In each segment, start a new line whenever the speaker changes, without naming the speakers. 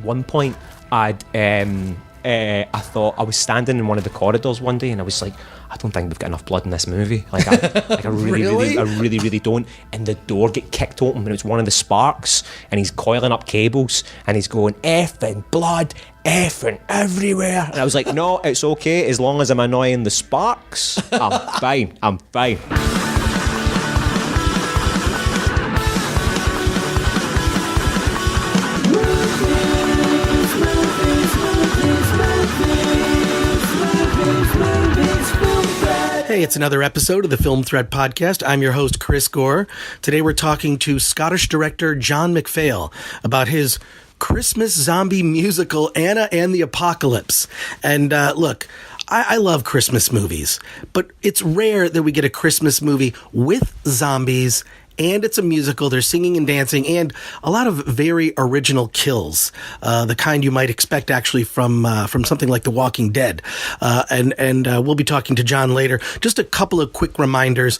one point, I thought I was standing in one of the corridors one day, and I was like, I don't think we've got enough blood in this movie. Like I really don't. And the door get kicked open, and it's one of the Sparks, and he's coiling up cables, and he's going, effing blood, effing everywhere. And I was like, no, it's okay, as long as I'm annoying the Sparks, I'm fine.
Hey, it's another episode of the Film Threat Podcast. I'm your host, Chris Gore. Today we're talking to Scottish director John McPhail about his Christmas zombie musical, Anna and the Apocalypse. And look, I love Christmas movies, but it's rare that we get a Christmas movie with zombies, and it's a musical. They're singing and dancing, and a lot of very original kills, the kind you might expect actually from something like The Walking Dead. And we'll be talking to John later. Just a couple of quick reminders.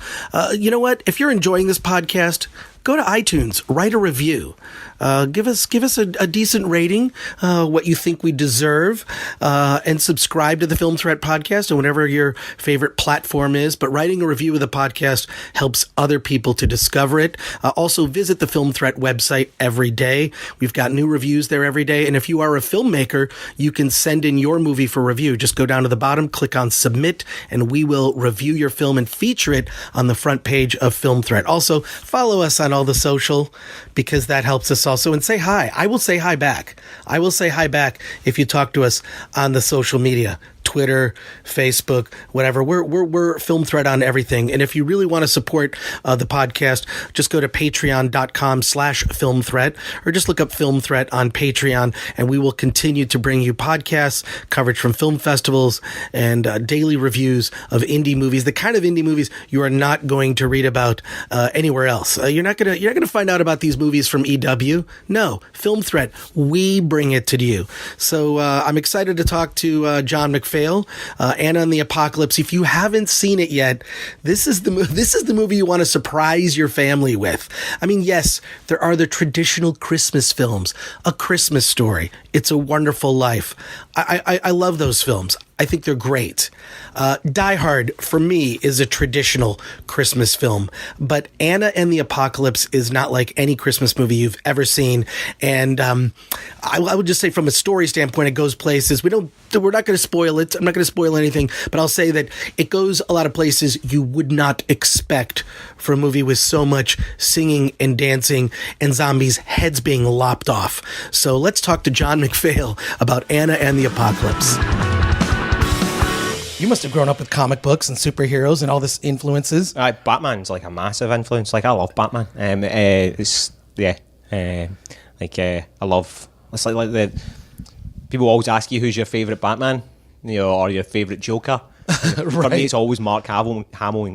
You know what? If you're enjoying this podcast, go to iTunes, write a review. Give us a decent rating, what you think we deserve, and subscribe to the Film Threat Podcast on whatever your favorite platform is. But writing a review of the podcast helps other people to discover it. Also, visit the Film Threat website every day. We've got new reviews there every day. And if you are a filmmaker, you can send in your movie for review. Just go down to the bottom, click on Submit, and we will review your film and feature it on the front page of Film Threat. Also, follow us on all the social, because that helps us also, and say hi. I will say hi back. I will say hi back if you talk to us on the social media. Twitter, Facebook, whatever. We're Film Threat on everything. And if you really want to support the podcast, just go to patreon.com/Film Threat, or just look up Film Threat on Patreon, and we will continue to bring you podcasts, coverage from film festivals, and daily reviews of indie movies, the kind of indie movies you are not going to read about anywhere else. You're not gonna find out about these movies from EW. No, Film Threat, we bring it to you. So I'm excited to talk to John McPhail. Anna and the Apocalypse. If you haven't seen it yet, this is the movie you want to surprise your family with. I medie yes, there are the traditional Christmas films, A Christmas Story, It's a Wonderful Life. I love those films. I think they're great. Die Hard, for me, is a traditional Christmas film, but Anna and the Apocalypse is not like any Christmas movie you've ever seen. And I would just say, from a story standpoint, it goes places. We're not going to spoil it. I'm not going to spoil anything, but I'll say that it goes a lot of places you would not expect for a movie with so much singing and dancing and zombies' heads being lopped off. So let's talk to John McPhail about Anna and the Apocalypse. You must have grown up with comic books and superheroes and all this influences.
Batman's like a massive influence. Like, I love Batman. I love. It's like the people always ask you who's your favourite Batman, or your favourite Joker. Right. For me, it's always Mark Hamill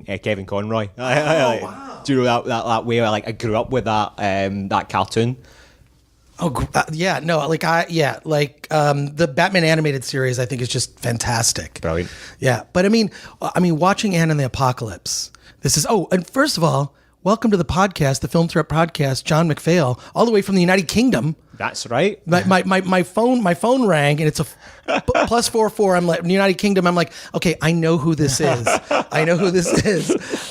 and Kevin Conroy. Wow. Do you know that way? I grew up with that cartoon.
Oh, yeah, no, the Batman animated series, I think, is just fantastic.
Brilliant.
Yeah, but I mean, watching Anna and the Apocalypse, and first of all, welcome to the podcast, the Film Threat Podcast, John McPhail, all the way from the United Kingdom.
That's right.
My phone rang, and it's a +44. I'm like, United Kingdom. I'm like, okay, I know who this is.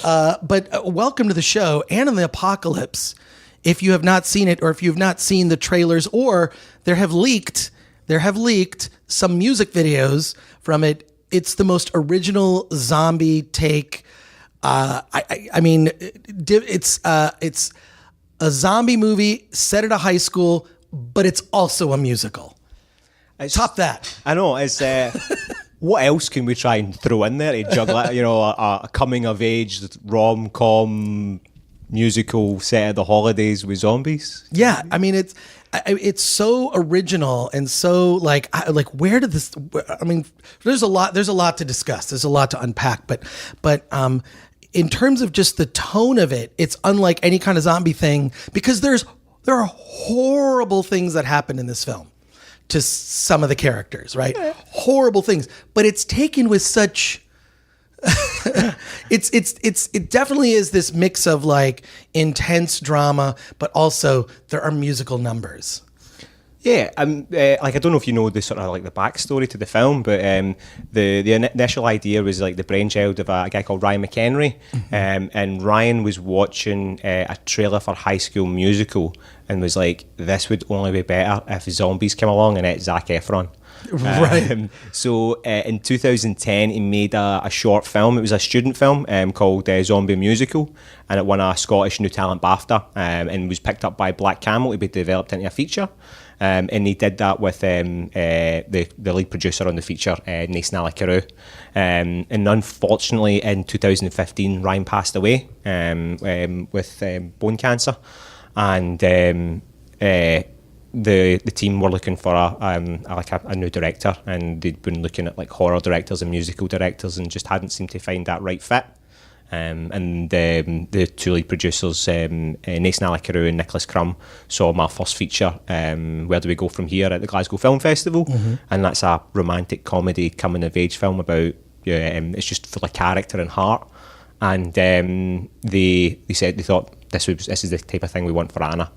But welcome to the show, Anna and the Apocalypse. If you have not seen it, or if you have not seen the trailers, or there have leaked some music videos from it. It's the most original zombie take. It's a zombie movie set at a high school, but it's also a musical. Top that.
I know. It's what else can we try and throw in there to juggle it? A coming of age rom-com musical set at the holidays with zombies.
Yeah, it's so original and so where did this? There's a lot to discuss. There's a lot to unpack. But in terms of just the tone of it, it's unlike any kind of zombie thing, because there are horrible things that happen in this film to some of the characters, right? Horrible things, but it's taken with such. It definitely is this mix of intense drama, but also there are musical numbers.
Yeah, like I don't know if you know the sort of like the backstory to the film, but the initial idea was like the brainchild of a guy called Ryan McHenry, and Ryan was watching a trailer for High School Musical and was like, this would only be better if zombies came along and ate Zac Efron.
Right.
So in 2010, he made a short film. It was a student film called Zombie Musical, and it won a Scottish New Talent BAFTA and was picked up by Black Camel to be developed into a feature. And he did that with the lead producer on the feature, Nace Nala Carew. And unfortunately, in 2015, Ryan passed away with bone cancer. And the team were looking for a new director, and they'd been looking at like horror directors and musical directors, and just hadn't seemed to find that right fit. And the two lead producers, Nace Nala Carew and Nicholas Crum, saw my first feature, Where Do We Go From Here, at the Glasgow Film Festival. And that's a romantic comedy coming of age film about it's just full of character and heart. And they said they thought this is the type of thing we want for Anna.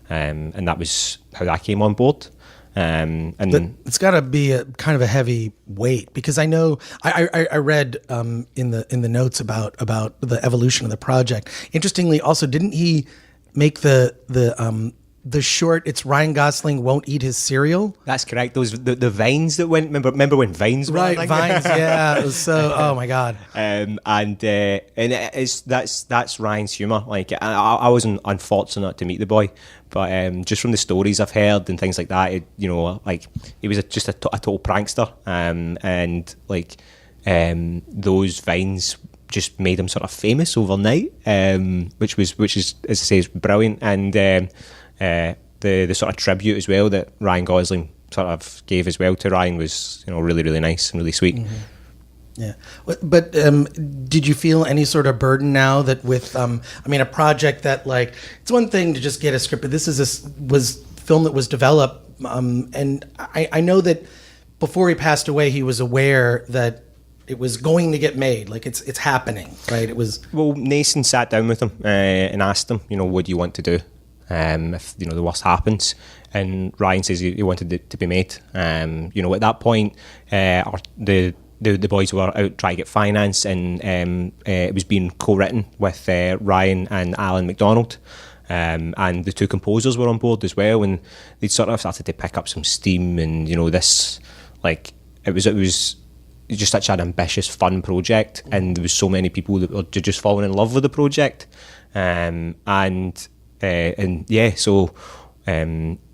And that was how I came on board. And
it's got to be a kind of a heavy weight, because I know I read in the notes about the evolution of the project. Interestingly, also, didn't he make the short? It's Ryan Gosling won't eat his cereal.
That's correct. Those the vines that went. Remember when vines were
right? Vines, yeah. It was so. Oh my god.
And that's Ryan's humour. Like I was unfortunate to meet the boy, but just from the stories I've heard and things like that, he was just a total prankster. And like those vines just made him sort of famous overnight, which is, as I say, is brilliant. And the sort of tribute as well that Ryan Gosling sort of gave as well to Ryan was, really, really nice and really sweet.
Yeah, but did you feel any sort of burden now that with, a project that, like, it's one thing to just get a script, but this was film that was developed, and I know that before he passed away, he was aware that it was going to get made, like it's happening, right? It was. Well,
Nason sat down with him and asked him, what do you want to do if the worst happens? And Ryan says he wanted it to be made. At that point, the boys were out trying to get finance, and it was being co-written with Ryan and Alan McDonald, and the two composers were on board as well, and they sort of started to pick up some steam, and this, like, it was just such an ambitious, fun project, and there was so many people that were just falling in love with the project, so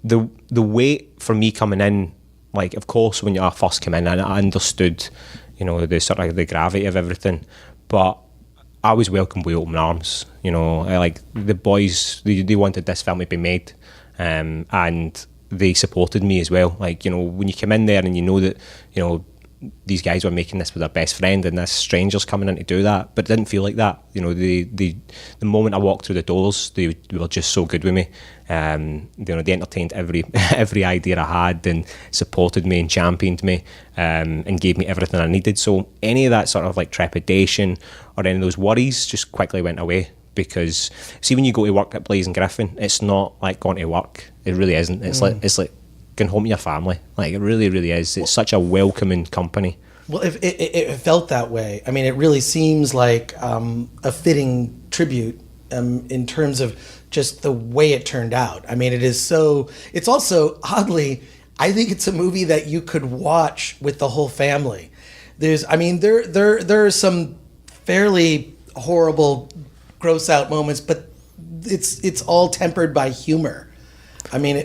the weight for me coming in, like, of course, when you first came in, I understood, the sort of the gravity of everything, but I was welcomed with open arms. Like, the boys, they wanted this film to be made, and they supported me as well. Like, when you come in there and that, these guys were making this with their best friend, and this stranger's coming in to do that, but it didn't feel like that. The moment I walked through the doors, they were just so good with me. They entertained every idea I had, and supported me and championed me, and gave me everything I needed. So any of that sort of like trepidation or any of those worries just quickly went away, because see, when you go to work at Blaze and Griffin, it's not like going to work. It really isn't. It's like going home to your family. Like, it really, really is. It's such a welcoming company.
Well, if it felt that way. I mean, it really seems like a fitting tribute in terms of just the way it turned out. I mean, it's also, oddly, I think it's a movie that you could watch with the whole family. There are some fairly horrible, gross out moments, but it's all tempered by humor. I mean, I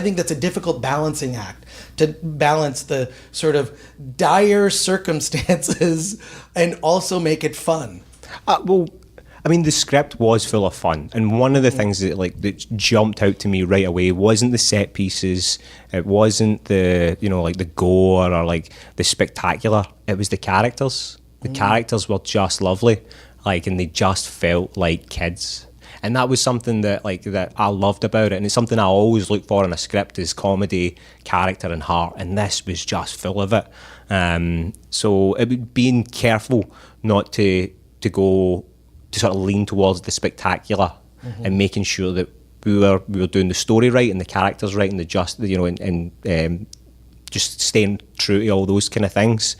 think that's a difficult balancing act, to balance the sort of dire circumstances and also make it fun.
The script was full of fun, and one of the things that jumped out to me right away wasn't the set pieces, it wasn't the the gore or like the spectacular. It was the characters. The characters were just lovely, and they just felt like kids. And that was something that I loved about it, and it's something I always look for in a script, is comedy, character, and heart. And this was just full of it. So it would being careful not to go to sort of lean towards the spectacular, and making sure that we were doing the story right and the characters right and just staying true to all those kind of things.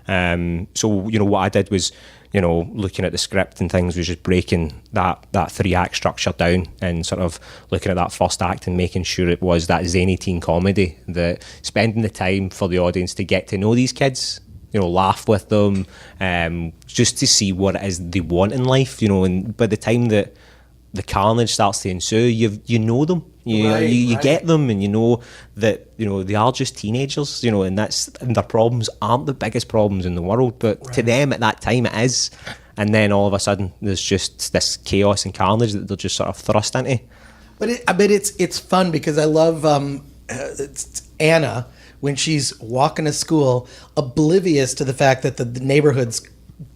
So what I did was, looking at the script and things, was just breaking that 3-act structure down and sort of looking at that first act and making sure it was that zany teen comedy, that spending the time for the audience to get to know these kids, laugh with them, just to see what it is they want in life, and by the time that the carnage starts to ensue, you know them, you get them, and you know that they are just teenagers, and their problems aren't the biggest problems in the world, but to them at that time it is. And then all of a sudden there's just this chaos and carnage that they're just sort of thrust into.
But it's fun because I love it's Anna when she's walking to school, oblivious to the fact that the neighborhood's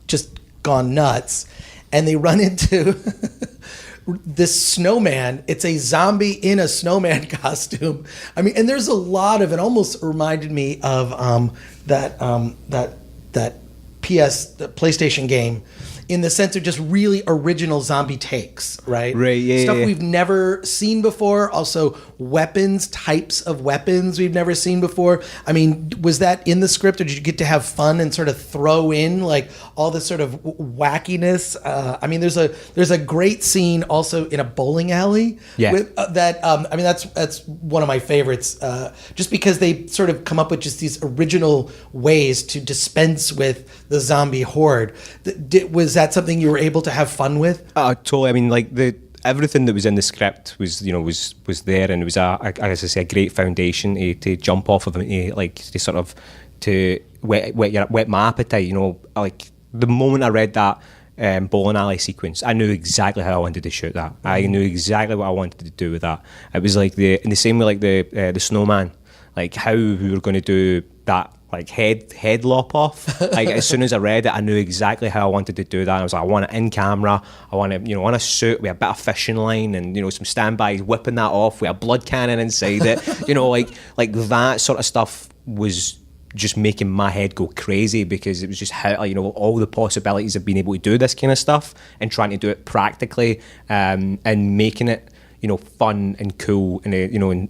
just gone nuts, and they run into this snowman. It's a zombie in a snowman costume. I mean, and there's a lot of it. Almost reminded me of that the PlayStation game, in the sense of just really original zombie takes, right?
Right, yeah.
Stuff we've never seen before. Also, types of weapons we've never seen before. I mean, was that in the script, or did you get to have fun and sort of throw in like all this sort of wackiness? I mean, there's a great scene also in a bowling alley.
Yeah.
With, that's one of my favorites. Just because they sort of come up with just these original ways to dispense with the zombie horde. Was that something you were able to have fun with?
Totally. I mean, like everything that was in the script was there, and it was as I say, a great foundation to jump off of, to whet my appetite. Like the moment I read that bowling alley sequence, I knew exactly how I wanted to shoot that. I knew exactly what I wanted to do with that. It was like in the same way like the snowman, like how we were going to do that. Like head lop off. Like as soon as I read it, I knew exactly how I wanted to do that. I was like, I want it in camera. I want it, on a suit with a bit of fishing line and some standbys whipping that off with a blood cannon inside it. Like that sort of stuff was just making my head go crazy, because it was just how all the possibilities of being able to do this kind of stuff and trying to do it practically, and making it fun and cool and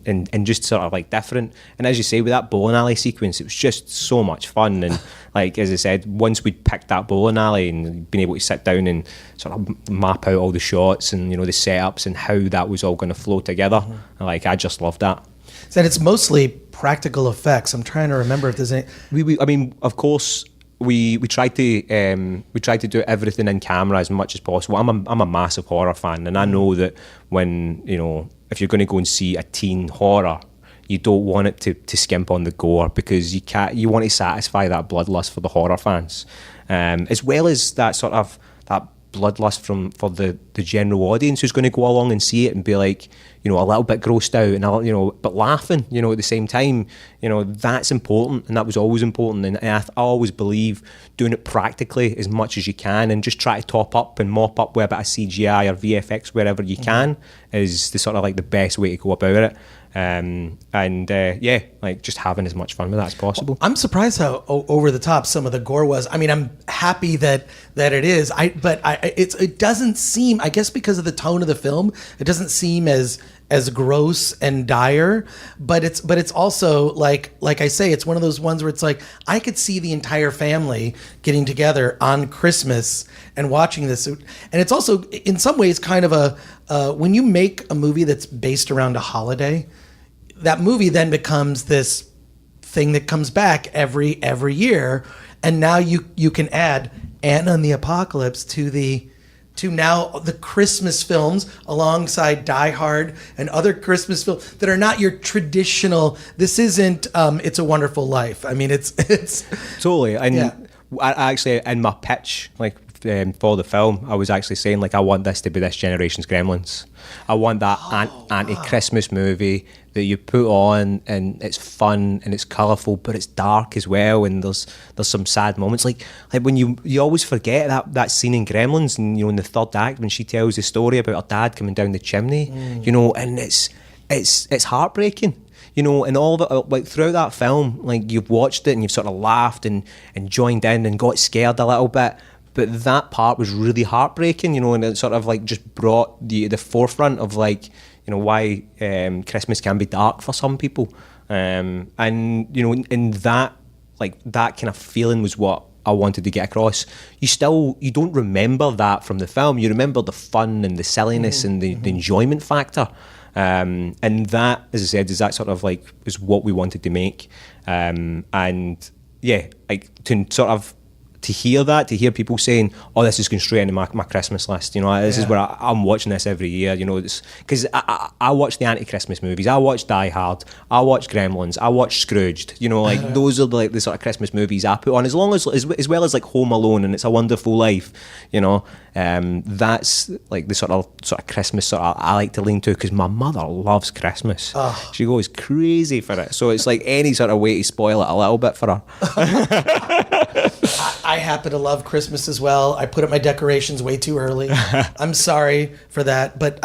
and just sort of like different. And as you say, with that bowling alley sequence, it was just so much fun. And like as I said, once we'd picked that bowling alley and been able to sit down and sort of map out all the shots and the setups and how that was all going to flow together, like I just loved that.
So it's mostly practical effects. I'm trying to remember if there's any.
I mean, of course. We tried to do everything in camera as much as possible. I'm a massive horror fan, and I know that when if you're going to go and see a teen horror, you don't want it to skimp on the gore, because you want to satisfy that bloodlust for the horror fans, as well as that sort of that bloodlust for the general audience who's going to go along and see it and be like, a little bit grossed out and but laughing, at the same time. That's important, and that was always important. And I always believe doing it practically as much as you can, and just try to top up and mop up with a bit of CGI or VFX wherever you can, is the sort of like the best way to go about it. Like just having as much fun with that as possible.
I'm surprised how over the top some of the gore was. I mean, I'm happy that it is. It doesn't seem, I guess because of the tone of the film, it doesn't seem as gross and dire, but it's also like I say, it's one of those ones where it's like I could see the entire family getting together on Christmas and watching this. And it's also in some ways kind of a when you make a movie that's based around a holiday, that movie then becomes this thing that comes back every year, and now you can add Anna and the Apocalypse to now the Christmas films alongside Die Hard and other Christmas films that are not your traditional. This isn't It's a Wonderful Life. I mean, it's
totally. And yeah. I actually, in my pitch, like for the film, I was actually saying like I want this to be this generation's Gremlins. I want that anti-Christmas movie that you put on, and it's fun and it's colourful, but it's dark as well, and there's some sad moments. Like when you always forget that scene in Gremlins, and in the third act when she tells the story about her dad coming down the chimney, and it's heartbreaking. And all that, like throughout that film, like you've watched it and you've sort of laughed and joined in and got scared a little bit. But that part was really heartbreaking, and it sort of like just brought the forefront of like, why Christmas can be dark for some people, and in that, like, that kind of feeling was what I wanted to get across. You don't remember that from the film. You remember the fun and the silliness and the enjoyment factor. And that, as I said, is that sort of like is what we wanted to make. And yeah, like to hear people saying, "Oh, this is going straight into my Christmas list." This is where I'm watching this every year. Because I watch the anti-Christmas movies. I watch Die Hard. I watch Gremlins. I watch Scrooged. Those are like the sort of Christmas movies I put on. As well as like Home Alone and It's a Wonderful Life. That's like the sort of Christmas I like to lean to, because my mother loves Christmas. Oh. She goes crazy for it. So it's like any sort of way to spoil it a little bit for her.
I happen to love Christmas as well. I put up my decorations way too early. I'm sorry for that, but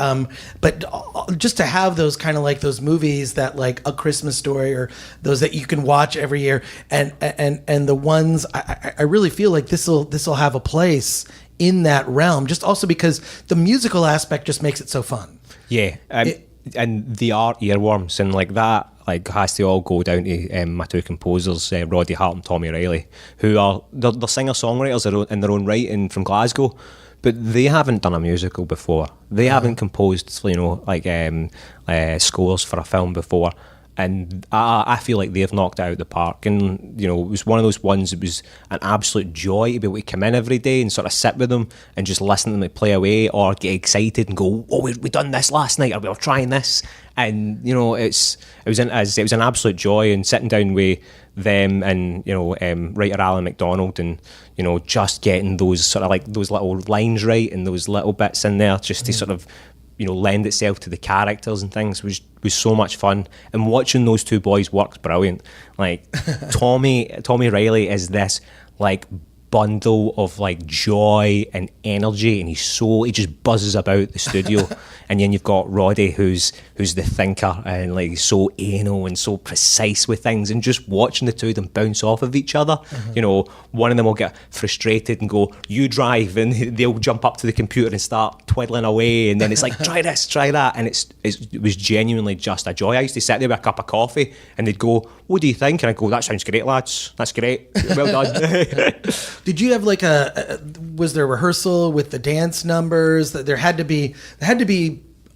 just to have those kind of like those movies that like A Christmas Story, or those that you can watch every year, and the ones I really feel like this will have a place in that realm, just also because the musical aspect just makes it so fun.
Yeah, and they are earworms, and like that. Like, has to all go down to my two composers, Roddy Hart and Tommy Riley, who are they're singer-songwriters in their own right and from Glasgow, but they haven't done a musical before. They haven't composed, scores for a film before, and I feel like they've knocked it out of the park. And it was one of those ones. It was an absolute joy to be able to come in every day and sort of sit with them and just listen to them play away, or get excited and go, "Oh, we done this last night, or we were trying this." And it was an absolute joy, and sitting down with them and writer Alan MacDonald, and just getting those sort of like those little lines right and those little bits in there just to sort of lend itself to the characters and things was so much fun. And watching those two boys work's brilliant. Like Tommy Riley is this like bundle of like joy and energy, and he just buzzes about the studio. And then you've got Roddy, who's the thinker, and like so anal and so precise with things, and just watching the two of them bounce off of each other. One of them will get frustrated and go, "You drive," and they'll jump up to the computer and start twiddling away, and then it's like, "Try this, try that," and it was genuinely just a joy. I used to sit there with a cup of coffee, and they'd go, "What do you think?" And I'd go, "That sounds great, lads. That's great. Well done."
Did you have like was there a rehearsal with the dance numbers? There had to be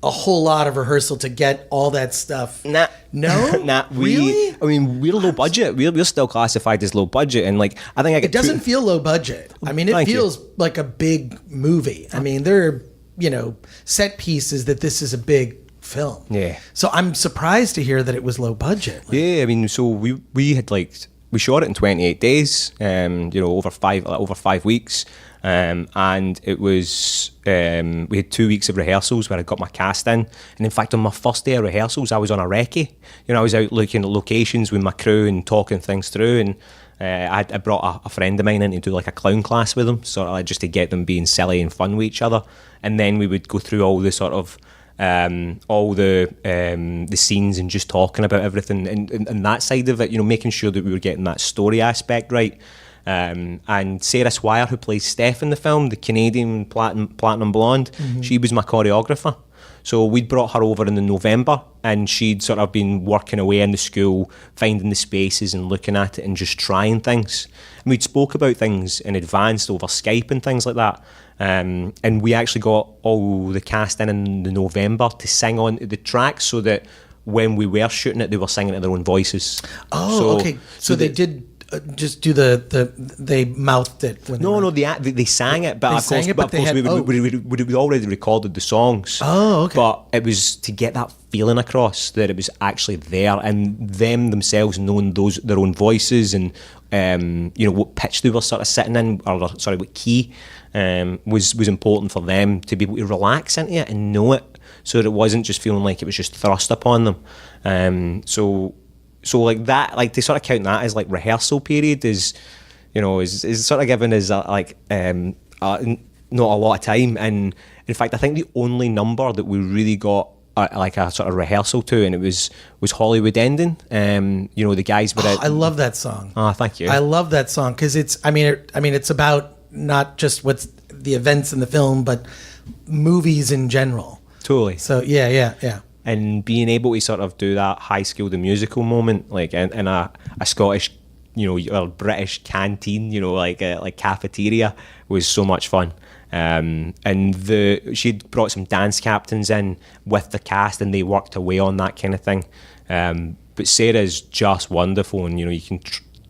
a whole lot of rehearsal to get all that stuff.
Nah.
No?
Nah.
Really?
I mean, we're low budget. We're still classified as low budget, and like I think
it doesn't feel low budget. I mean, it feels like a big movie. I mean, there are set pieces that this is a big film.
Yeah.
So I'm surprised to hear that it was low budget.
Yeah, I mean, so we had we shot it in 28 days, over 5 weeks, and it was we had 2 weeks of rehearsals where I got my cast in, and in fact on my first day of rehearsals I was on a recce. I was out looking at locations with my crew and talking things through, and I brought a friend of mine in to do like a clown class with them, sort of like just to get them being silly and fun with each other, and then we would go through all the sort of all the scenes and just talking about everything and that side of it, making sure that we were getting that story aspect right. And Sarah Swire, who plays Steph in the film, the Canadian platinum blonde, she was my choreographer. So we'd brought her over in the November, and she'd sort of been working away in the school, finding the spaces and looking at it and just trying things. And we'd spoke about things in advance over Skype and things like that. And we actually got all the cast in the November to sing on the tracks, so that when we were shooting it, they were singing to their own voices.
Oh, okay. So they did just do they mouthed it.
They sang it, but we already recorded the songs.
Oh, okay.
But it was to get that feeling across that it was actually there, and them themselves knowing their own voices, and what pitch they were sort of sitting in, or what key, was important for them to be able to relax into it and know it, so that it wasn't just feeling like it was just thrust upon them. So like that, like to sort of count that as like rehearsal period is sort of given as not a lot of time. And in fact, I think the only number that we really got like a sort of rehearsal to, and it was Hollywood Ending. The guys were out.
I love that song.
Oh, thank you.
I love that song because it's about not just what's the events in the film, but movies in general.
Totally.
So yeah.
and being able to sort of do that High School the Musical moment, like in a Scottish, or British canteen, like cafeteria, was so much fun. And she'd brought some dance captains in with the cast, and they worked away on that kind of thing. But Sarah's just wonderful, and you can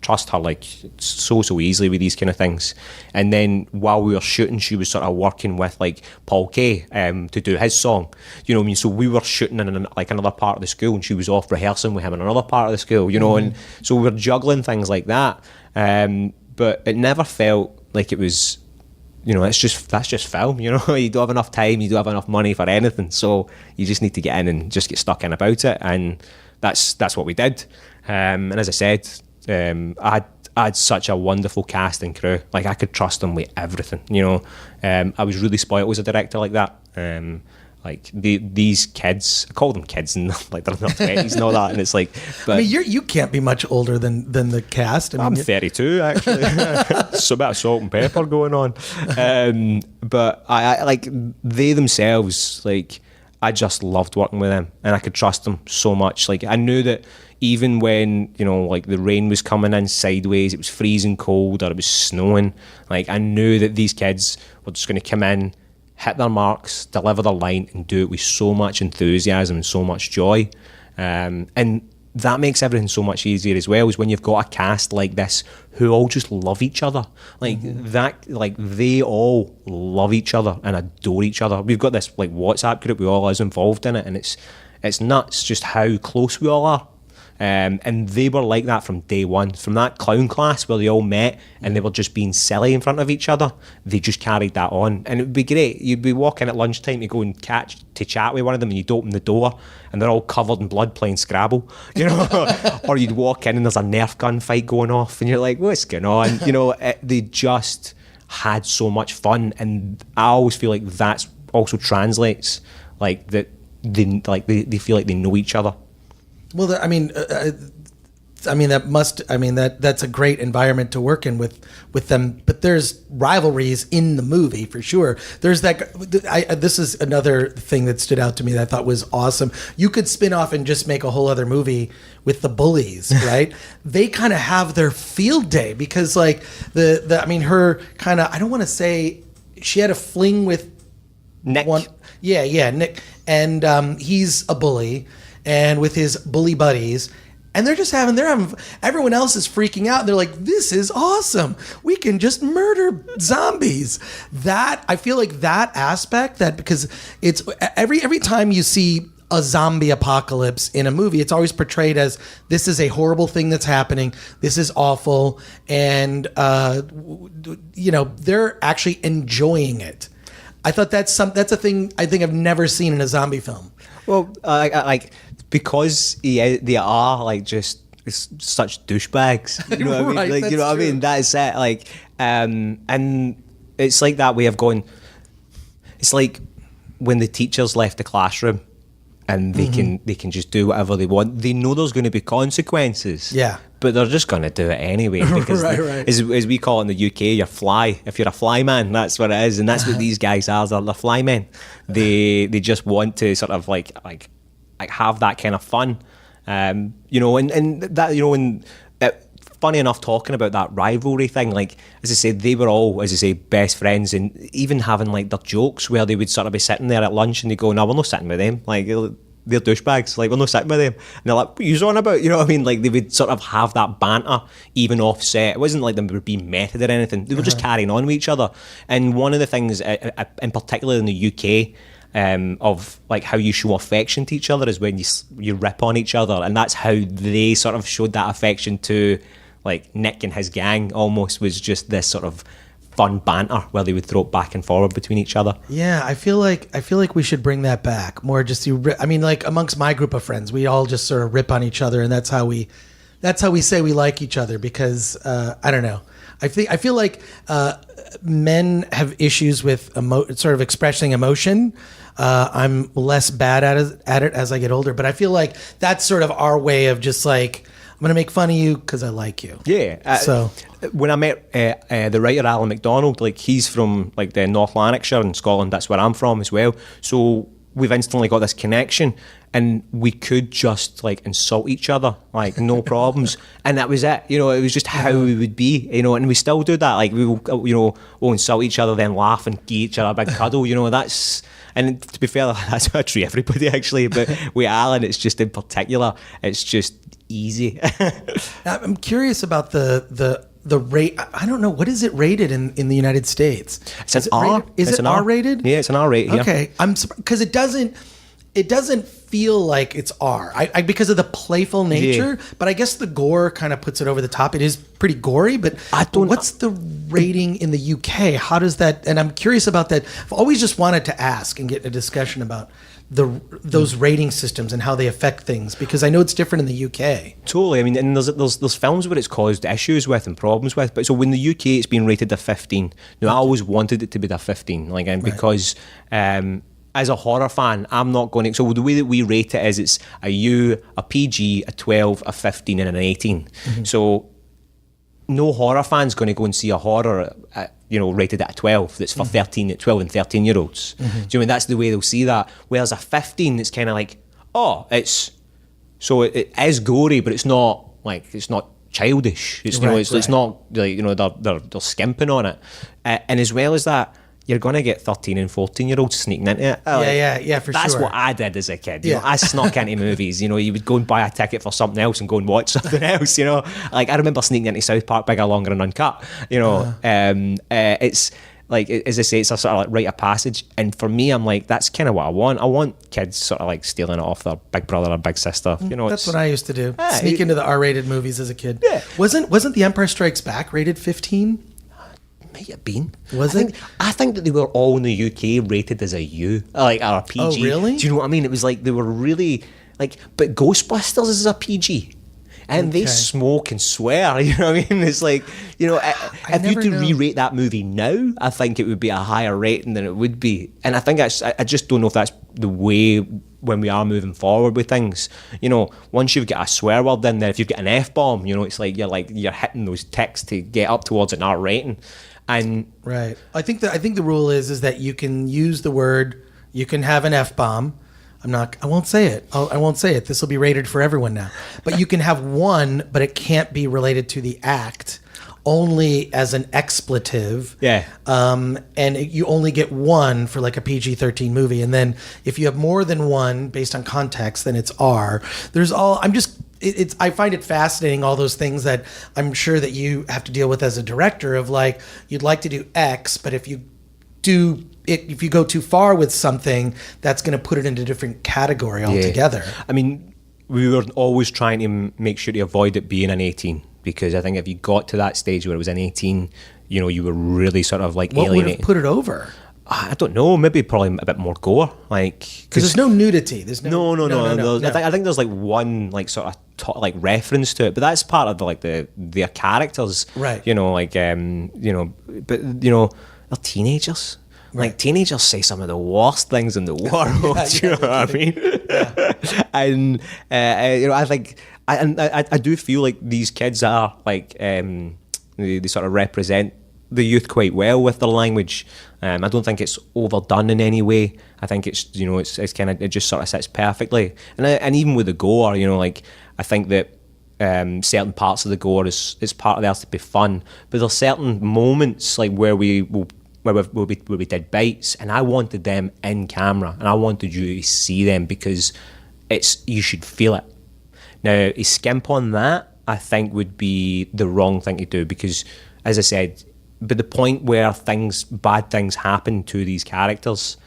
trust her like so easily with these kind of things. And then while we were shooting, she was sort of working with like Paul Kay to do his song. You know what I mean? So we were shooting in like another part of the school, and she was off rehearsing with him in another part of the school. And so we were juggling things like that. But it never felt like it was. That's just film. You don't have enough time, you don't have enough money for anything, so you just need to get in and just get stuck in about it, and that's what we did. And as I said, I had such a wonderful cast and crew. Like, I could trust them with everything. I was really spoiled as a director like that. Like these kids, I call them kids, and like they're in their 20s and all that, and it's like. But
I mean, you can't be much older than the cast.
I'm 32 actually. So a bit of salt and pepper going on, but I like they themselves. Like, I just loved working with them, and I could trust them so much. Like, I knew that even when like the rain was coming in sideways, it was freezing cold, or it was snowing. Like, I knew that these kids were just going to come in, hit their marks, deliver their line, and do it with so much enthusiasm and so much joy. And that makes everything so much easier as well, is when you've got a cast like this who all just love each other. Like that, like they all love each other and adore each other. We've got this like WhatsApp group with all us involved in it, and it's nuts just how close we all are. And they were like that from day one. From that clown class where they all met and they were just being silly in front of each other, they just carried that on. And it would be great. You'd be walking at lunchtime to go and chat with one of them, and you'd open the door and they're all covered in blood playing Scrabble, or you'd walk in and there's a Nerf gun fight going off, and you're like, what's going on? They just had so much fun, and I always feel like that's also translates, like that they feel like they know each other.
Well, that's a great environment to work in with them. But there's rivalries in the movie for sure. There's this is another thing that stood out to me that I thought was awesome. You could spin off and just make a whole other movie with the bullies, right? They kind of have their field day because like her kind of, I don't want to say she had a fling with
Nick.
Nick, and he's a bully. And with his bully buddies, and they're having, everyone else is freaking out. They're like, this is awesome. We can just murder zombies. I feel like that aspect, that because it's every time you see a zombie apocalypse in a movie, it's always portrayed as this is a horrible thing that's happening. This is awful. And, they're actually enjoying it. I thought that's a thing I think I've never seen in a zombie film.
Well, because they are like just such douchebags. You know what I mean? Like, you know what I mean? That is it. Like, and it's like that way of going. It's like when the teachers left the classroom, and they can just do whatever they want. They know there's going to be consequences. Yeah. But they're just going to do it anyway. Because
right.
As we call it in the UK, you're fly. If you're a fly man, that's what it is. And that's what these guys are. They're fly men. They just want to sort of like have that kind of fun. And that, and funny enough, talking about that rivalry thing, like, as I said, they were all, as I say, best friends, and even having like their jokes where they would sort of be sitting there at lunch and they go, no, we're not sitting with them, like they're douchebags, like we're not sitting with them, and they're like, what are you on about? You know what I mean? Like, they would sort of have that banter even off set. It wasn't like they were being method or anything. They were just carrying on with each other. And one of the things in particular in the UK, of like how you show affection to each other is when you rip on each other, and that's how they sort of showed that affection to like Nick and his gang. Almost was just this sort of fun banter where they would throw it back and forward between each other.
Yeah, I feel like we should bring that back more. Just like amongst my group of friends, we all just sort of rip on each other, and that's how we say we like each other, because I don't know. I feel like men have issues with sort of expressing emotion. I'm less bad at it as I get older, but I feel like that's sort of our way of just like, I'm going to make fun of you because I like you.
Yeah.
So
when I met the writer Alan MacDonald, like, he's from like the North Lanarkshire in Scotland. That's where I'm from as well. So we've instantly got this connection. and we could just like insult each other, like no problems, and that was it. You know, it was just how we would be. You know, and we still do that. Like we will, we'll insult each other, then laugh and give each other a big cuddle. You know, and to be fair, that's how I treat everybody actually. But with Alan, it's just in particular, it's just easy.
I'm curious about the rate. I don't know, what is it rated in the United States?
It's an R.
Is it R rated?
Yeah, it's an R rated. Yeah.
Okay, I'm surprised because it doesn't feel like it's R. I because of the playful nature, but I guess the gore kind of puts it over the top. It is pretty gory, but what's the rating in the UK? How does that? And I'm curious about that. I've always just wanted to ask and get a discussion about those rating systems and how they affect things, because I know it's different in the UK.
Totally. I mean, and there's films where it's caused issues with and problems with. But so in the UK, it's been rated a 15. Now, I always wanted it to be the 15, like, and because as a horror fan, I'm not going to. So the way that we rate it is it's a U, a PG, a 12, a 15, and an 18. Mm-hmm. So no horror fan's going to go and see a horror, rated at a 12 that's for 12 and 13-year-olds. Mm-hmm. Do you know, I mean, that's the way they'll see that. Whereas a 15, it's kind of like, it is gory, but it's not childish. It's it's not like, they're skimping on it, and as well as that, you're going to get 13 and 14-year-olds sneaking into it.
For sure.
That's what I did as a kid. You know, I snuck into movies. You know, you would go and buy a ticket for something else and go and watch something else, you know. Like, I remember sneaking into South Park Bigger, Longer and Uncut, you know. It's like, as I say, it's a sort of like rite of passage. And for me, I'm like, that's kind of what I want. I want kids sort of like stealing it off their big brother or big sister. You know,
that's what I used to do. Sneak into the R-rated movies as a kid. Yeah. Wasn't The Empire Strikes Back rated 15?
Might have been.
I
think that they were all in the UK rated as a U, like, or a PG.
Oh, really?
Do you know what I mean? It was like they were really like, but Ghostbusters is a PG, and they smoke and swear. You know what I mean? It's like, you know, if you could re-rate that movie now, I think it would be a higher rating than it would be. And I think I just don't know if that's the way when we are moving forward with things. You know, once you've got a swear word in there, if you've got an F-bomb, you know, it's like you're hitting those ticks to get up towards an R rating. And
right, I think the rule is that you can use the word, you can have an F-bomb. I won't say it. I won't say it. This will be rated for everyone now. But you can have one, but it can't be related to the act, only as an expletive.
Yeah.
And you only get one for like a PG-13 movie. And then if you have more than one based on context, then it's R. I find it fascinating, all those things that I'm sure that you have to deal with as a director, of like, you'd like to do X, but if you go too far with something, that's going to put it into a different category altogether.
I mean, we were always trying to make sure to avoid it being an 18, because I think if you got to that stage where it was an 18, you know, you were really sort of like alienating.
What would have put it over?
I don't know. Maybe probably a bit more gore, like,
because there's no nudity. There's no.
I think there's like one like sort of like reference to it, but that's part of their characters,
right?
You know, like but you know, they're teenagers. Right. Like, teenagers say some of the worst things in the world. You know what I mean? Yeah. And you know, I think I do feel like these kids are like they sort of represent the youth quite well with their language. I don't think it's overdone in any way. I think it's, you know, it's kind of, it just sort of sits perfectly. And even with the gore, you know, like, I think that certain parts of the gore is part of there to be fun, but there's certain moments like where we did bites, and I wanted them in camera, and I wanted you to see them, because you should feel it. Now, to skimp on that, I think would be the wrong thing to do, because, as I said, but the point where bad things happen to these characters,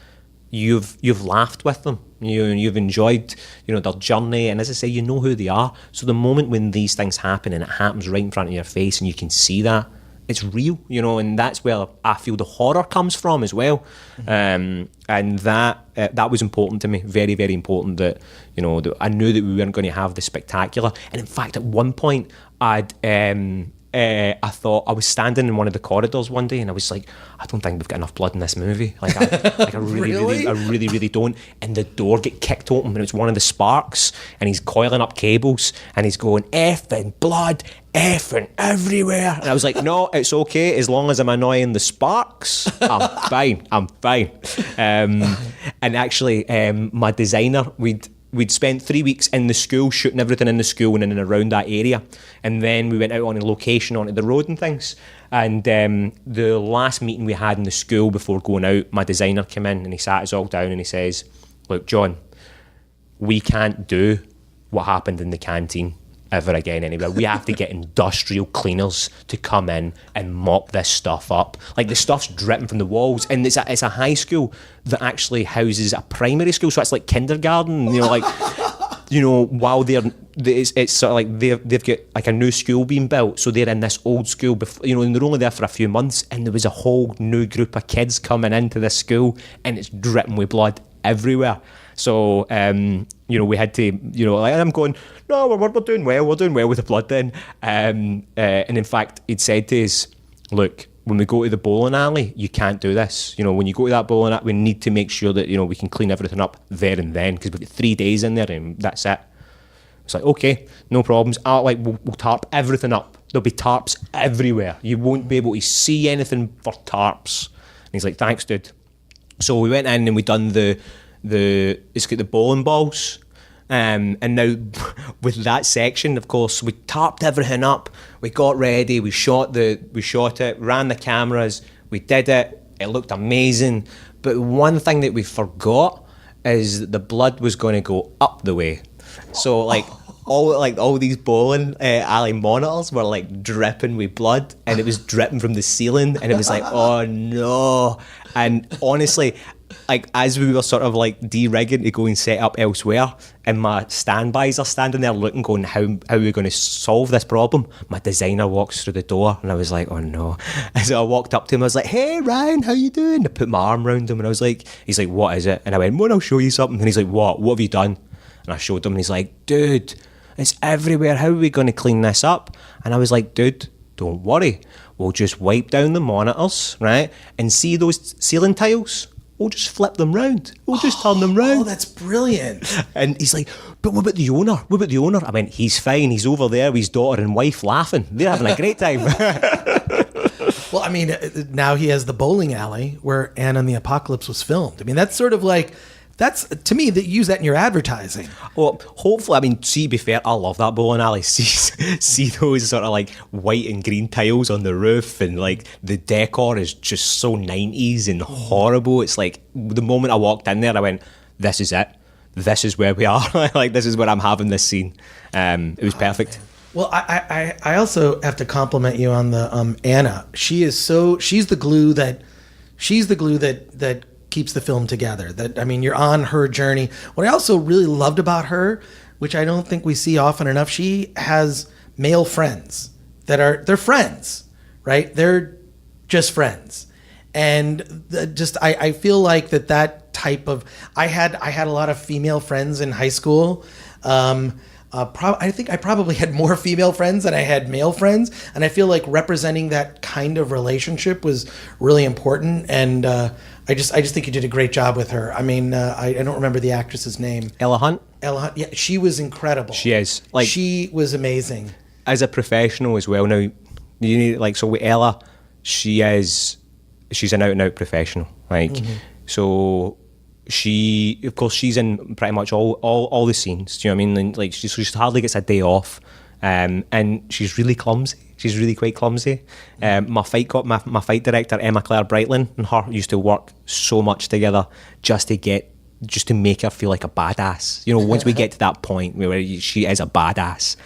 you've laughed with them, you've enjoyed, you know, their journey, and as I say, you know who they are. So the moment when these things happen, and it happens right in front of your face, and you can see that, it's real, you know, and that's where I feel the horror comes from as well. And that was important to me, very, very important, that, you know, that I knew that we weren't going to have the spectacular. And in fact, at one point, I thought, I was standing in one of the corridors one day, and I was like, I don't think we've got enough blood in this movie. Like, I really don't. And the door get kicked open, and it's one of the Sparks, and he's coiling up cables, and he's going, effing blood, effing everywhere. And I was like, no, it's okay, as long as I'm annoying the Sparks, I'm fine. And actually, my designer, we'd spent 3 weeks in the school, shooting everything in the school and in and around that area. And then we went out on a location onto the road and things. And the last meeting we had in the school before going out, my designer came in and he sat us all down and he says, look, John, we can't do what happened in the canteen ever again anywhere. We have to get industrial cleaners to come in and mop this stuff up. Like, the stuff's dripping from the walls, and it's a high school that actually houses a primary school, so it's like kindergarten, you know, like, you know, while it's sort of like they've got like a new school being built, so they're in this old school before, you know, and they're only there for a few months, and there was a whole new group of kids coming into this school, and it's dripping with blood everywhere. So, you know, we had to, you know, like, I'm going, no, we're doing well with the blood then. And in fact, he'd said to us, look, when we go to the bowling alley, you can't do this. You know, when you go to that bowling alley, we need to make sure that, you know, we can clean everything up there and then, because we've got 3 days in there and that's it. It's like, okay, no problems. We'll tarp everything up. There'll be tarps everywhere. You won't be able to see anything for tarps. And he's like, thanks, dude. So we went in and we done it's got the bowling balls, and now with that section, of course, we tarped everything up, we got ready, we shot it, ran the cameras, we did it, it looked amazing. But one thing that we forgot is that the blood was going to go up the way. So all these bowling alley monitors were like dripping with blood, and it was dripping from the ceiling, and it was like, oh no. And honestly, like, as we were sort of like de-rigging to go and set up elsewhere, and my standbys are standing there looking, going, how are we going to solve this problem? My designer walks through the door, and I was like, oh no. And so I walked up to him, I was like, hey Ryan, how you doing? I put my arm around him, and I was like, he's like, what is it? And I went, well, I'll show you something. And he's like, what have you done? And I showed him, and he's like, dude, it's everywhere, how are we going to clean this up? And I was like, dude, don't worry, we'll just wipe down the monitors, right? And see those ceiling tiles? We'll just flip them round. We'll just turn them round.
Oh, that's brilliant.
And he's like, but what about the owner? What about the owner? I went, he's fine. He's over there with his daughter and wife laughing. They're having a great time.
Well, I mean, now he has the bowling alley where Anne and the Apocalypse was filmed. I mean, that's sort of like, that's, to me, that use that in your advertising.
Well, hopefully, I mean, see, to be fair, I love that bowling alley. See those sort of like white and green tiles on the roof, and like the decor is just so 90s and horrible. It's like, the moment I walked in there, I went, this is it. This is where we are. Like, this is where I'm having this scene. It was perfect.
Well, I also have to compliment you on the Anna. She's the glue that keeps the film together. That, I mean, you're on her journey. What I also really loved about her, which I don't think we see often enough, she has male friends they're friends, right? They're just friends. And I feel like that type of, I had a lot of female friends in high school. I think I probably had more female friends than I had male friends, and I feel like representing that kind of relationship was really important. And I just think you did a great job with her. I mean, I don't remember the actress's name.
Ella Hunt,
yeah, she was incredible.
She is. Like,
she was amazing.
As a professional as well. Now, you need, like, so with Ella, she's an out and out professional. Like, so. She, of course, she's in pretty much all the scenes. Do you know what I mean? And, like, she hardly gets a day off, and she's really clumsy. She's really quite clumsy. My fight director, Emma Claire Brightland, and her used to work so much together just to make her feel like a badass. You know, once we get to that point where she is a badass,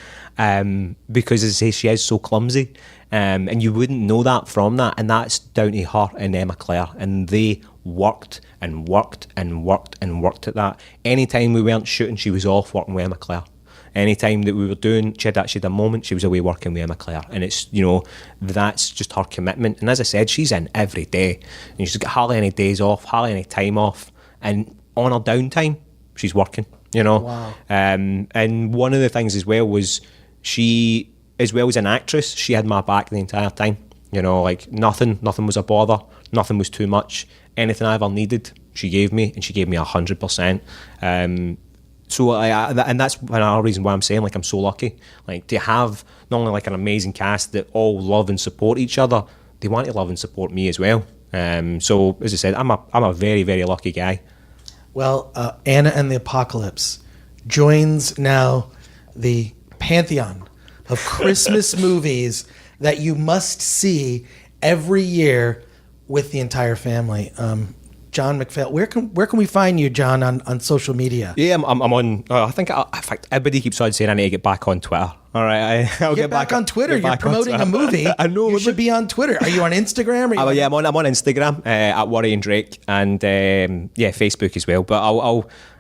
because, as I say, she is so clumsy, and you wouldn't know that from that, and that's down to her and Emma Claire, and they worked and worked and worked and worked at that. Anytime we weren't shooting, she was off working with Emma Claire. Anytime that we were doing, she had a moment, she was away working with Emma Claire. And it's, you know, that's just her commitment. And as I said, she's in every day. And she's got hardly any days off, hardly any time off. And on her downtime, she's working, you know.
Wow.
And one of the things as well was, she, as well as an actress, she had my back the entire time. You know, like, nothing was a bother, nothing was too much. Anything I ever needed, she gave me, and she gave me 100%. So and that's another reason why I'm saying, like, I'm so lucky, like, to have not only like an amazing cast that all love and support each other, they want to love and support me as well. So as I said, I'm a very, very lucky guy.
Well, Anna and the Apocalypse, joins now the pantheon of Christmas movies that you must see every year with the entire family. John McPhail, where can we find you, John, on social media?
Yeah, I'm on. I think, in fact, everybody keeps on saying I need to get back on Twitter. All right, I'll
get back on Twitter. You're promoting a movie.
I know.
You should be on Twitter. Are you on Instagram?
Yeah, I'm on Instagram at Worry and Drake, and Facebook as well. But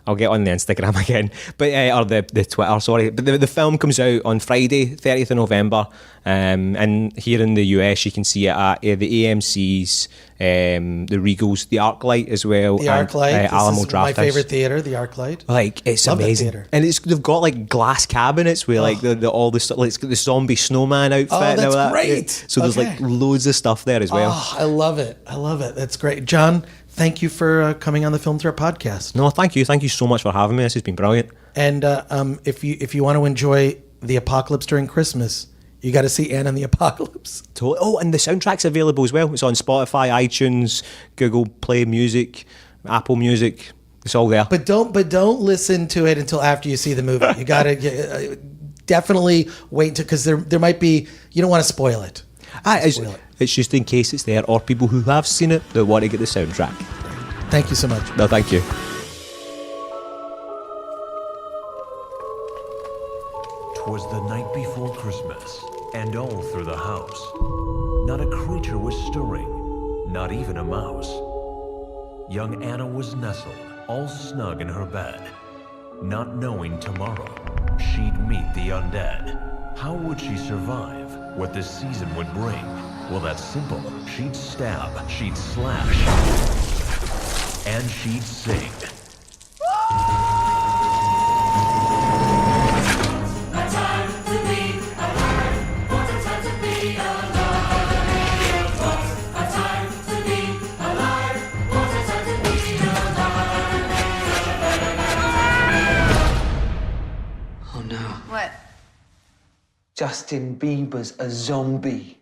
I'll get on the Instagram again, but or the Twitter. Sorry, but the film comes out on Friday, 30th of November, and here in the US you can see it at the AMC's, the Regals, the ArcLight as well.
The ArcLight,
Alamo Draft
my
House.
favorite theater, the ArcLight.
Like, it's Love amazing, and they've got like glass cabinets with like all the stuff, like the zombie snowman outfit.
Oh, that's
and all
great!
That. So there's like loads of stuff there as well.
Oh, I love it. That's great, John. Thank you for coming on the Film Threat podcast.
No, thank you so much for having me. This has been brilliant.
And if you want to enjoy the apocalypse during Christmas, you got to see Anne and the Apocalypse.
Totally. Oh, and the soundtrack's available as well. It's on Spotify, iTunes, Google Play Music, Apple Music. It's all there.
But don't listen to it until after you see the movie. You got to definitely wait because there might be, you don't want to spoil it.
It's just in case it's there, or people who have seen it that want to get the soundtrack.
Thank you so much.
No, thank you.
"'Twas the night before Christmas, and all through the house, not a creature was stirring, not even a mouse. Young Anna was nestled, all snug in her bed, not knowing tomorrow she'd meet the undead. How would she survive what this season would bring? Well, that's simple. She'd stab, she'd slash, and she'd sing.
Justin Bieber's a zombie.